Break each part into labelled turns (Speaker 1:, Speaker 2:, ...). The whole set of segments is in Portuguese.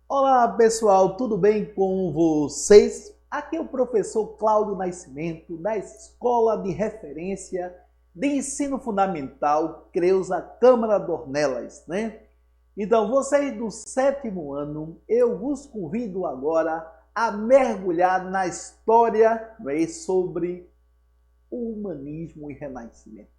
Speaker 1: Olá pessoal, tudo bem com vocês? Aqui é o professor Cláudio Nascimento, da Escola de Referência de Ensino Fundamental Creuza Câmara Dornelas, né? Então, vocês do 7º ano, eu vos convido agora a mergulhar na história, né, sobre o humanismo e renascimento.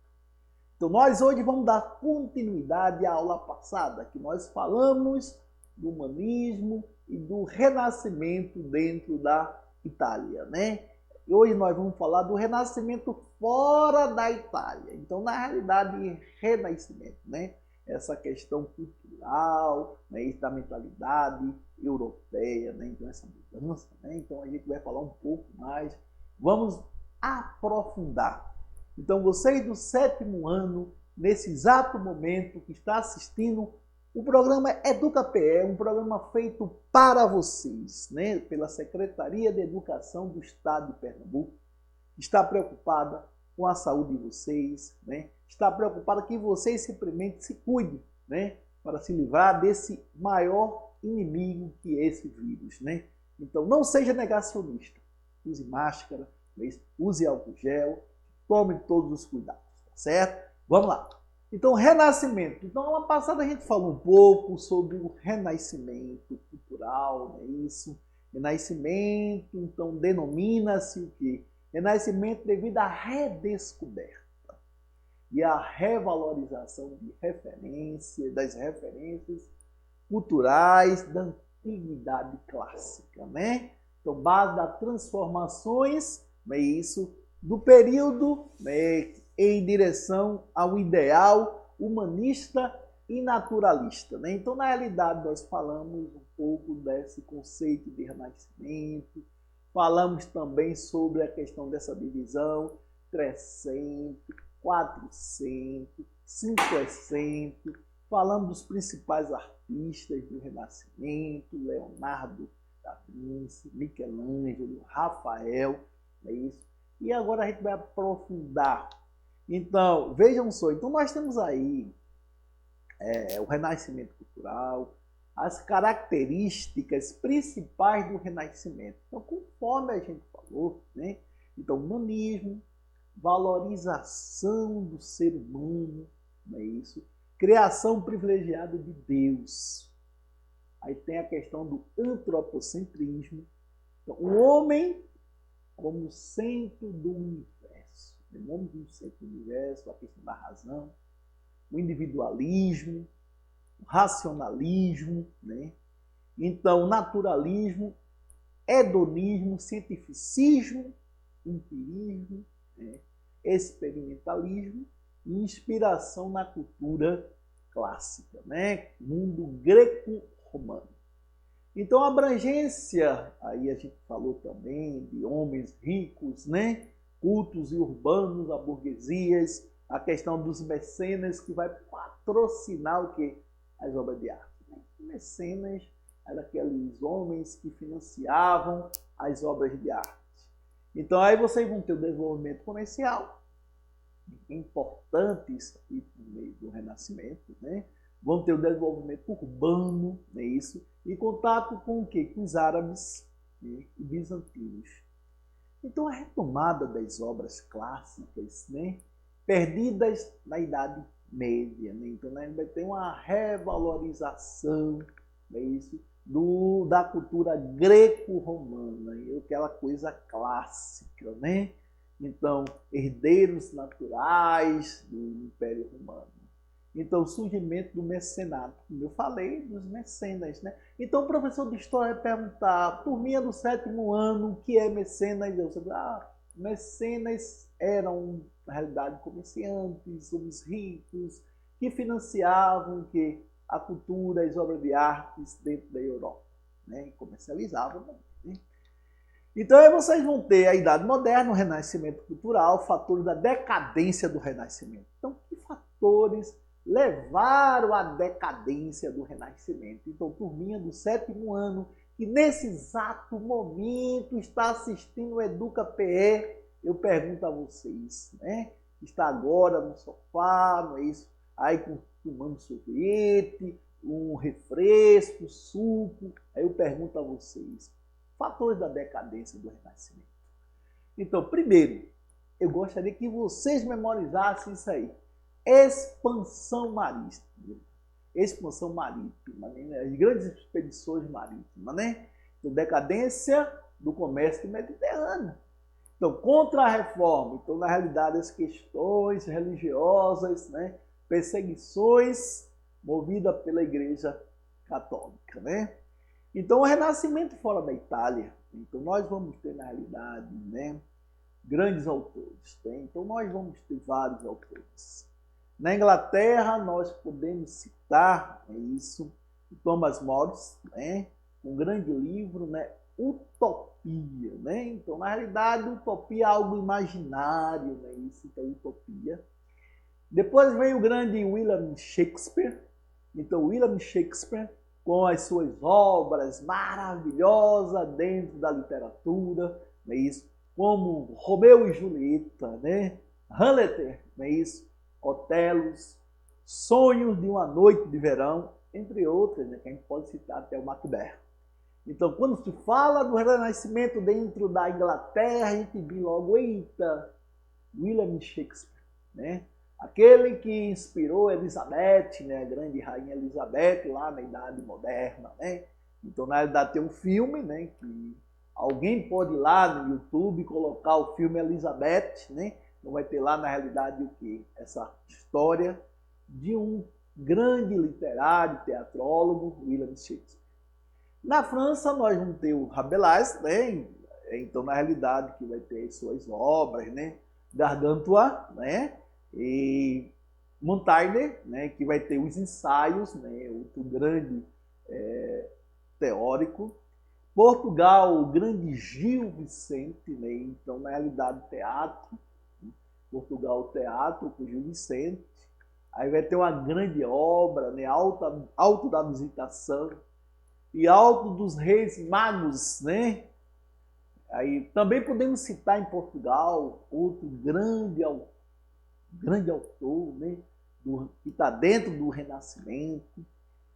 Speaker 1: Então, nós hoje vamos dar continuidade à aula passada, que nós falamos do humanismo e do renascimento dentro da Itália, né? E hoje nós vamos falar do renascimento fora da Itália. Então, na realidade, renascimento, né? Essa questão cultural, né? Da mentalidade europeia, né? Então, essa mudança, né? Então, a gente vai falar um pouco mais. Vamos aprofundar. Então, vocês do 7º ano, nesse exato momento que está assistindo o programa EducaPE, um programa feito para vocês, né, pela Secretaria de Educação do Estado de Pernambuco, está preocupada com a saúde de vocês, né, está preocupada que vocês simplesmente se cuidem, né, para se livrar desse maior inimigo que é esse vírus, né. Então, não seja negacionista, use máscara, use álcool gel, tome todos os cuidados, tá certo? Vamos lá. Então, renascimento. Então, na passada a gente falou um pouco sobre o renascimento cultural, não é isso? Renascimento, então, denomina-se o quê? Renascimento devido à redescoberta e à revalorização de das referências culturais da antiguidade clássica, né? Então, base das transformações, não é isso? Do período, né, em direção ao ideal humanista e naturalista, né? Então, na realidade, nós falamos um pouco desse conceito de renascimento, falamos também sobre a questão dessa divisão 300, 400, 500, falamos dos principais artistas do Renascimento, Leonardo da Vinci, Michelangelo, Rafael, é isso? E agora a gente vai aprofundar. Então, vejam só, então nós temos aí o renascimento cultural, as características principais do renascimento. Então, conforme a gente falou, né? Então, humanismo, valorização do ser humano, não é isso? Criação privilegiada de Deus. Aí tem a questão do antropocentrismo. Então, o homem como centro do universo. O homem como centro do universo, a questão da razão, o individualismo, o racionalismo, né? Então, naturalismo, hedonismo, cientificismo, empirismo, né? Experimentalismo e inspiração na cultura clássica, né? Mundo greco-romano. Então, a abrangência, aí a gente falou também de homens ricos, né? Cultos e urbanos, a burguesias, a questão dos mecenas que vai patrocinar o quê? As obras de arte. Né? Mecenas eram aqueles homens que financiavam as obras de arte. Então, aí vocês vão ter o desenvolvimento comercial, importantes aqui no meio do Renascimento, né? Vão ter o desenvolvimento urbano, não é isso? E contato com o quê? Com os árabes, né? E bizantinos. Então, a retomada das obras clássicas, né? Perdidas na Idade Média, né? Então, a gente vai ter uma revalorização, não é isso? Da cultura greco-romana, aquela coisa clássica, né? Então, herdeiros naturais do Império Romano. Então, o surgimento do mecenato, como eu falei, dos mecenas, né? Então, o professor de história vai perguntar, turminha do 7º ano, o que é mecenas? Eu sei, mecenas eram, na realidade, comerciantes, homens ricos, que financiavam a cultura, as obras de artes dentro da Europa, né? E comercializavam, né? Então, aí vocês vão ter a Idade Moderna, o Renascimento Cultural, fatores da decadência do Renascimento. Então, que fatores levaram à decadência do Renascimento. Então, turminha do 7º ano, que nesse exato momento está assistindo o Educa PE, eu pergunto a vocês, né? Está agora no sofá, não é isso? Aí tomando sorvete, um refresco, suco. Aí eu pergunto a vocês, fatores da decadência do Renascimento. Então, primeiro, eu gostaria que vocês memorizassem isso aí. Expansão marítima. Expansão marítima, né? As grandes expedições marítimas, né? Então, decadência do comércio mediterrâneo. Então, contra a reforma, então, na realidade, as questões religiosas, né? Perseguições movidas pela Igreja Católica, né? Então, o Renascimento fora da Itália. Então, nós vamos ter, na realidade, né? Grandes autores. Né? Então, nós vamos ter vários autores. Na Inglaterra, nós podemos citar, é isso, o Thomas More, né? Um grande livro, né? Utopia, né? Então, na realidade, utopia é algo imaginário, né? Isso é utopia. Depois vem o grande William Shakespeare. Então, William Shakespeare, com as suas obras maravilhosas dentro da literatura, não é isso? Como Romeu e Julieta, né? Hamlet, não é isso? Otelos, Sonhos de uma Noite de Verão, entre outras, né? Que a gente pode citar até o Macbeth. Então, quando se fala do Renascimento dentro da Inglaterra, a gente vê logo, eita, William Shakespeare, né? Aquele que inspirou Elizabeth, né? A grande rainha Elizabeth, lá na Idade Moderna, né? Então, na realidade, tem um filme, né? Que alguém pode ir lá no YouTube colocar o filme Elizabeth, né? Então, vai ter lá, na realidade, o que? Essa história de um grande literário, teatrólogo, William Shakespeare. Na França, nós vamos ter o Rabelais, né? Então, na realidade, que vai ter as suas obras, né? Gargantua, né? E Montaigne, né? Que vai ter os ensaios, né? Outro grande teórico. Portugal, o grande Gil Vicente, né? Então, na realidade, teatro. Portugal, teatro, com Gil Vicente. Aí vai ter uma grande obra, né? Alto da Visitação e Alto dos Reis Magos, né? Aí também podemos citar em Portugal outro grande autor, né? Que está dentro do Renascimento,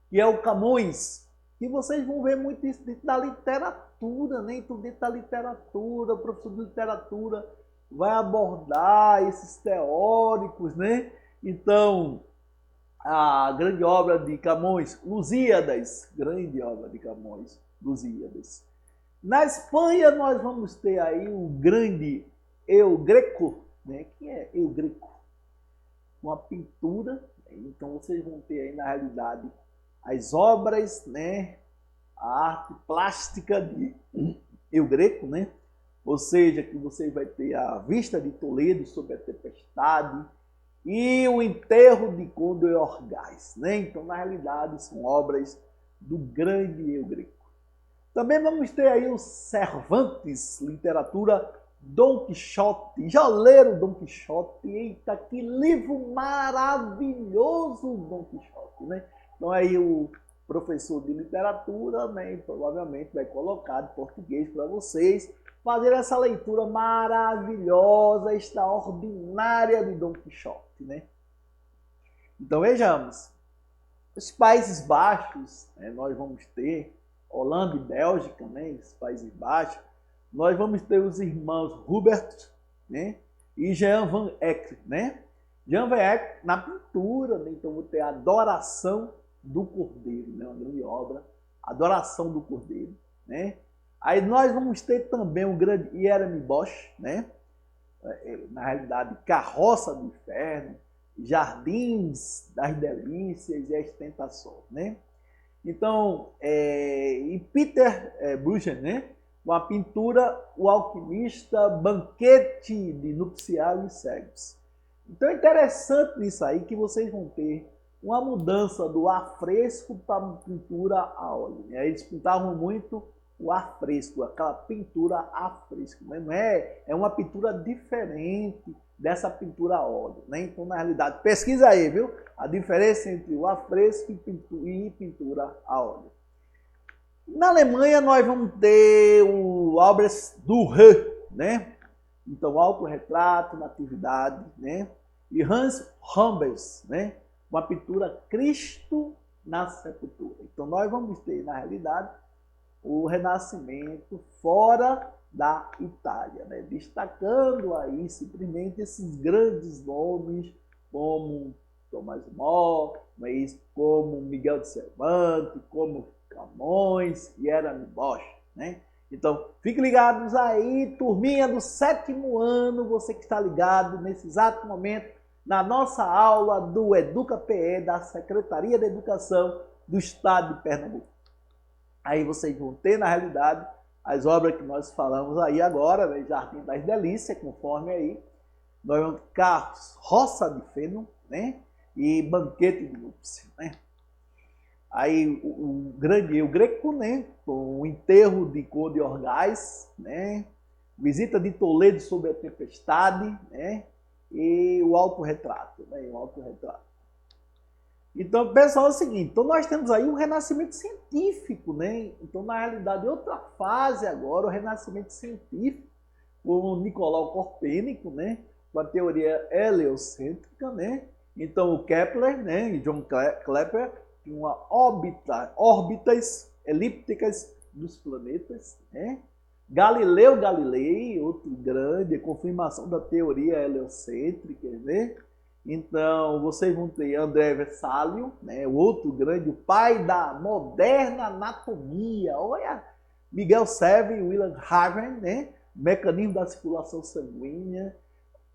Speaker 1: que é o Camões. E vocês vão ver muito isso dentro da literatura, né? Então, dentro da literatura, o professor de literatura vai abordar esses teóricos, né? Então, a grande obra de Camões, Lusíadas, grande obra de Camões, Lusíadas. Na Espanha, nós vamos ter aí o grande El Greco, né? Quem é El Greco? Uma pintura, né? Então vocês vão ter aí, na realidade, as obras, né? A arte plástica de El Greco, né? Ou seja, que você vai ter a Vista de Toledo sobre a Tempestade, e o Enterro de Conde Orgaz, né? Então, na realidade, são obras do grande El Greco. Também vamos ter aí o Cervantes, literatura Dom Quixote. Já leram Dom Quixote? Eita, que livro maravilhoso, Dom Quixote, né? Então, aí o professor de literatura, né, provavelmente vai colocar de português para vocês, fazer essa leitura maravilhosa, extraordinária de Dom Quixote, né? Então vejamos, os Países Baixos, né, nós vamos ter Holanda e Bélgica, né, os Países Baixos, nós vamos ter os irmãos Hubert, né, e Jean van Eyck, né? Jean van Eyck na pintura, né? Então vou ter a Adoração do Cordeiro, né, uma grande obra, Adoração do Cordeiro, né? Aí nós vamos ter também o grande Jeremy Bosch, né? Na realidade, Carroça do Inferno, Jardins das Delícias e as Tentações, né? Então, e Peter Bruegel, né? Com a pintura O Alquimista, Banquete de Nupcial e Cegos. Então é interessante nisso aí que vocês vão ter uma mudança do afresco para a pintura a óleo. Eles pintavam muito o afresco, aquela pintura afresco, né? Não é, é uma pintura diferente dessa pintura a óleo, né? Então, na realidade, pesquisa aí, viu? A diferença entre o afresco e pintura a óleo. Na Alemanha, nós vamos ter o Albrecht Dürer, né? Então, autorretrato, natividade, né? E Hans Rubens, né? Uma pintura Cristo na Sepultura. Então, nós vamos ter, na realidade, o Renascimento fora da Itália, né? Destacando aí simplesmente esses grandes nomes como Tomás More, mas como Miguel de Cervantes, como Camões e Erasmo Bosch, né? Então, fiquem ligados aí, turminha do 7º ano, você que está ligado nesse exato momento na nossa aula do Educa PE da Secretaria de Educação do Estado de Pernambuco. Aí vocês vão ter, na realidade, as obras que nós falamos aí agora, né? Jardim das Delícias, conforme aí. Nós vamos ter Roça de Feno, né? E Banquete de Núpcia, né? Aí o Greco, né? Com o enterro de Conde Orgaz, né? Visita de Toledo sobre a tempestade, né? E o autorretrato, né? O autorretrato. Então, pessoal, é o seguinte, então nós temos aí o renascimento científico, né? Então, na realidade, outra fase agora, o renascimento científico, com o Nicolau Copérnico, né? Com a teoria heliocêntrica, né? Então, o Kepler, né? E John Kepler, tinha órbitas elípticas dos planetas, né? Galileu Galilei, outro grande, a confirmação da teoria heliocêntrica, né? Então, vocês vão ter André Vessalio, né? O outro grande, o pai da moderna anatomia. Olha, Miguel Serve e William Harvey, né? Mecanismo da circulação sanguínea.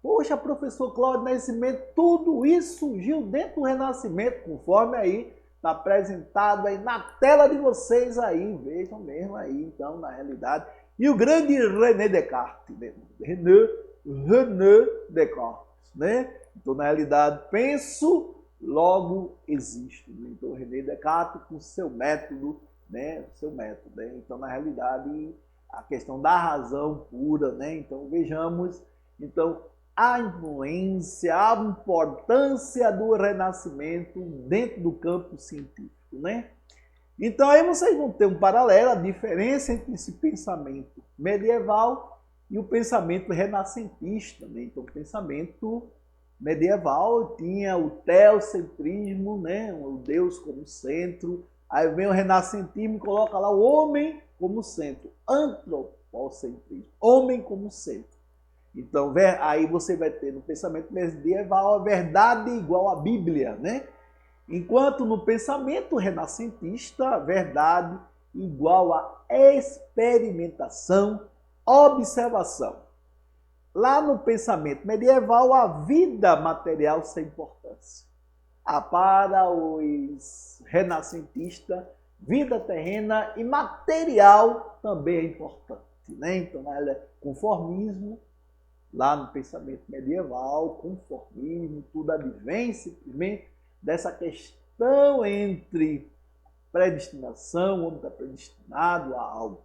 Speaker 1: Poxa, professor Cláudio Nascimento, tudo isso surgiu dentro do Renascimento, conforme aí está apresentado aí na tela de vocês aí. Vejam mesmo aí, então, na realidade. E o grande René Descartes, né? René Descartes, né? Então, na realidade, penso, logo existo. Né? Então, René Descartes com seu método, né? Seu método, né? Então, na realidade, a questão da razão pura, né? Então, vejamos, então, a influência, a importância do Renascimento dentro do campo científico, né? Então, aí vocês vão ter um paralelo, a diferença entre esse pensamento medieval e o pensamento renascentista, né? Então, o pensamento medieval tinha o teocentrismo, né? O Deus como centro. Aí vem o renascentismo e coloca lá o homem como centro, antropocentrismo, homem como centro. Então, aí você vai ter no pensamento medieval a verdade igual à Bíblia, né? Enquanto no pensamento renascentista, a verdade igual à experimentação, observação. Lá no pensamento medieval, a vida material sem importância. Para os renascentistas, vida terrena e material também é importante, né? Então, conformismo, lá no pensamento medieval, conformismo, tudo advém simplesmente dessa questão entre predestinação, o homem está predestinado a algo.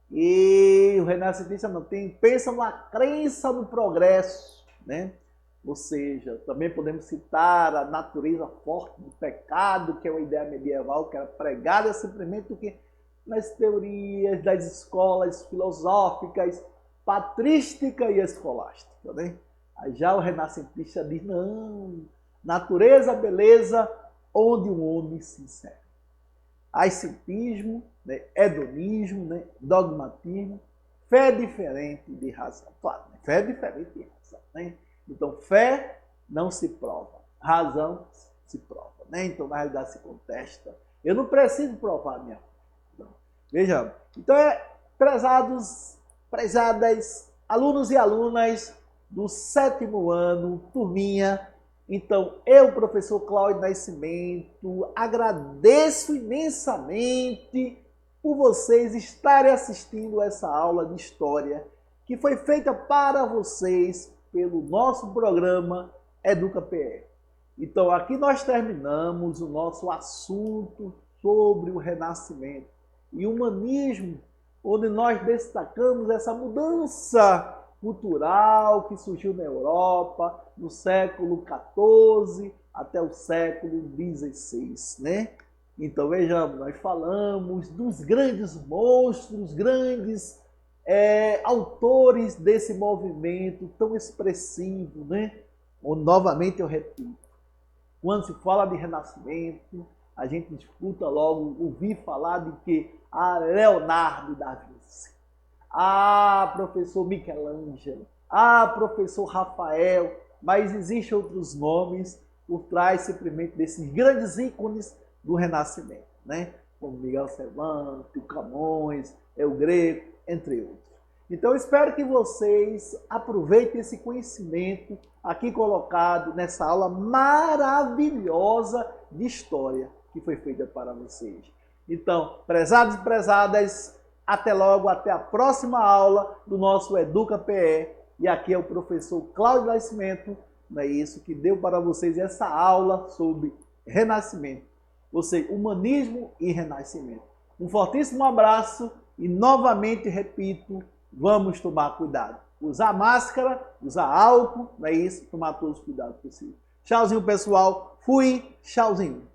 Speaker 1: E o renascentista não tem, pensa numa crença no progresso, né? Ou seja, também podemos citar a natureza forte do pecado, que é uma ideia medieval que era pregada simplesmente porque nas teorias das escolas filosóficas, patrística e escolástica, né? Aí já o renascentista diz, não, natureza, beleza, onde o homem se insere. Ascetismo, né? Hedonismo, né? Dogmatismo, fé diferente de razão. Claro, né? Fé diferente de razão, né? Então, fé não se prova, razão se prova, né? Então, na realidade, se contesta. Eu não preciso provar a minha fé. Então, vejamos. Então, prezadas alunos e alunas do 7º ano, turminha. Então, eu, professor Cláudio Nascimento, agradeço imensamente por vocês estarem assistindo essa aula de História que foi feita para vocês pelo nosso programa Educa PE. Então, aqui nós terminamos o nosso assunto sobre o Renascimento e o humanismo onde nós destacamos essa mudança cultural que surgiu na Europa no século XIV até o século XVI, né? Então vejamos, nós falamos dos grandes monstros, grandes autores desse movimento tão expressivo, né? Novamente eu repito, quando se fala de Renascimento, a gente escuta logo, ouvir falar de que Leonardo da Vinci, professor Michelangelo, professor Rafael, mas existem outros nomes por trás simplesmente desses grandes ícones do Renascimento, né? Como Miguel Cervantes, Camões, El Greco, entre outros. Então eu espero que vocês aproveitem esse conhecimento aqui colocado nessa aula maravilhosa de história que foi feita para vocês. Então, prezados e prezadas, até logo, até a próxima aula do nosso Educa PE. E aqui é o professor Cláudio Nascimento, não é isso, que deu para vocês essa aula sobre Renascimento, ou seja, humanismo e renascimento. Um fortíssimo abraço e novamente repito, vamos tomar cuidado. Usar máscara, usar álcool, não é isso, tomar todos os cuidados possíveis. Tchauzinho, pessoal. Fui, tchauzinho.